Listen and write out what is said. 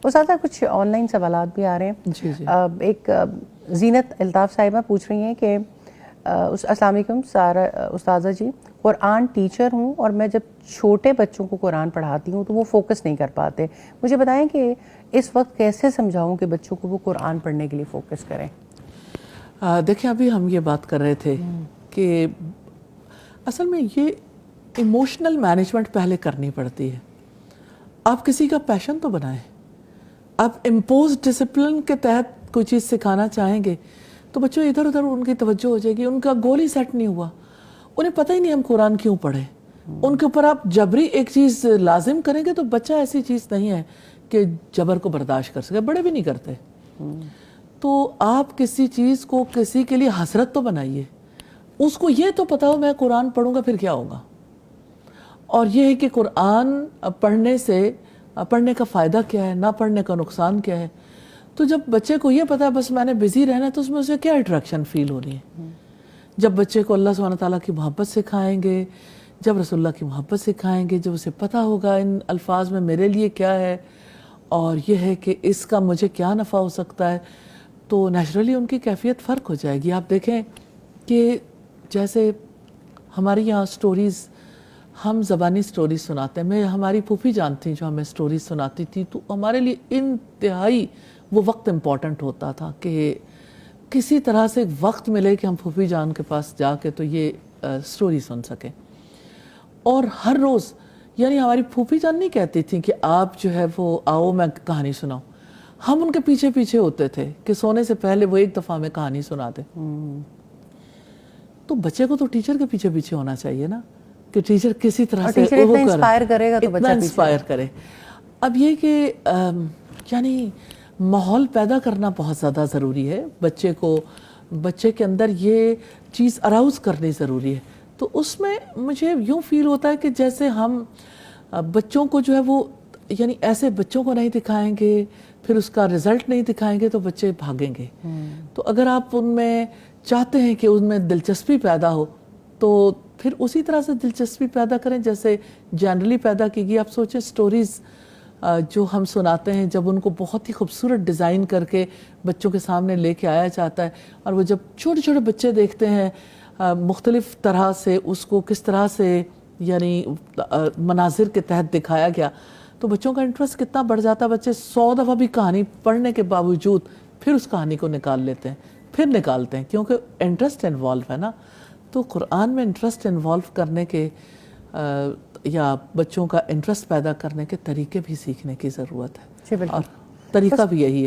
اساتذہ کچھ on line سوالات بھی آ رہے ہیں. جی جی. ایک زینت الطاف صاحبہ پوچھ رہی ہیں کہ السلام علیکم سارا استاذہ جی، قرآن ٹیچر ہوں اور میں جب چھوٹے بچوں کو قرآن پڑھاتی ہوں تو وہ فوکس نہیں کر پاتے. مجھے بتائیں کہ اس وقت کیسے سمجھاؤں کہ بچوں کو وہ قرآن پڑھنے کے لیے فوکس کریں؟ دیکھیں ابھی ہم یہ بات کر رہے تھے کہ اصل میں یہ ایموشنل مینجمنٹ پہلے کرنی پڑتی ہے. آپ کسی کا پیشن تو بنائیں. آپ امپوز ڈسپلن کے تحت کوئی چیز سکھانا چاہیں گے تو بچوں ادھر ادھر ان کی توجہ ہو جائے گی. ان کا گول ہی سیٹ نہیں ہوا، انہیں پتہ ہی نہیں ہم قرآن کیوں پڑھیں. ان کے اوپر آپ جبری ایک چیز لازم کریں گے تو بچہ ایسی چیز نہیں ہے کہ جبر کو برداشت کر سکے. بڑے بھی نہیں کرتے. تو آپ کسی چیز کو کسی کے لیے حسرت تو بنائیے. اس کو یہ تو پتا ہو میں قرآن پڑھوں گا پھر کیا ہوگا، اور یہ ہے کہ قرآن پڑھنے کا فائدہ کیا ہے، نہ پڑھنے کا نقصان کیا ہے. تو جب بچے کو یہ پتا ہے بس میں نے بزی رہنا ہے تو اس میں اسے کیا اٹریکشن فیل ہو رہی ہے. جب بچے کو اللہ سبحانہ تعالیٰ کی محبت سکھائیں گے، جب رسول اللہ کی محبت سکھائیں گے، جب اسے پتا ہوگا ان الفاظ میں میرے لیے کیا ہے اور یہ ہے کہ اس کا مجھے کیا نفع ہو سکتا ہے، تو نیچرلی ان کی کیفیت فرق ہو جائے گی. آپ دیکھیں کہ جیسے ہمارے یہاں سٹوریز، ہم زبانی سٹوریز سناتے ہیں. ہماری پھوپھی جانتی جو ہمیں سٹوریز سناتی تھی تو ہمارے لیے انتہائی وہ وقت امپورٹنٹ ہوتا تھا کہ کسی طرح سے وقت ملے کہ ہم پھوپھی جان کے پاس جا کے تو یہ سٹوری سن سکیں. اور ہر روز یعنی ہماری پھوپھی جان نہیں کہتی تھی کہ آپ جو ہے وہ آؤ میں کہانی سناؤں. ہم ان کے پیچھے پیچھے ہوتے تھے کہ سونے سے پہلے وہ ایک دفعہ ہمیں کہانی سنا دے. تو بچے کو تو ٹیچر کے پیچھے پیچھے ہونا چاہیے نا کہ ٹیچر کسی طرح سے اتنا انسپائر کرے گا تو اتنا انسپائر کرے. اب یہ کہ یعنی ماحول پیدا کرنا بہت زیادہ ضروری ہے. بچے کے اندر یہ چیز اراؤز کرنی ضروری ہے. تو اس میں مجھے یوں فیل ہوتا ہے کہ جیسے ہم بچوں کو جو ہے وہ یعنی ایسے بچوں کو نہیں دکھائیں گے پھر اس کا رزلٹ نہیں دکھائیں گے تو بچے بھاگیں گے. تو اگر آپ ان میں چاہتے ہیں کہ ان میں دلچسپی پیدا ہو تو پھر اسی طرح سے دلچسپی پیدا کریں جیسے جنرلی پیدا کی گئی. آپ سوچیں سٹوریز جو ہم سناتے ہیں جب ان کو بہت ہی خوبصورت ڈیزائن کر کے بچوں کے سامنے لے کے آیا جاتا ہے اور وہ جب چھوٹے چھوٹے بچے دیکھتے ہیں مختلف طرح سے اس کو کس طرح سے یعنی مناظر کے تحت دکھایا گیا تو بچوں کا انٹرسٹ کتنا بڑھ جاتا ہے. بچے 100 دفعہ بھی کہانی پڑھنے کے باوجود پھر اس کہانی کو نکال لیتے ہیں، پھر نکالتے ہیں کیونکہ انٹرسٹ انوالو ہے نا. تو قرآن میں انٹرسٹ انوالو کرنے کے یا بچوں کا انٹرسٹ پیدا کرنے کے طریقے بھی سیکھنے کی ضرورت ہے اور طریقہ بھی یہی ہے.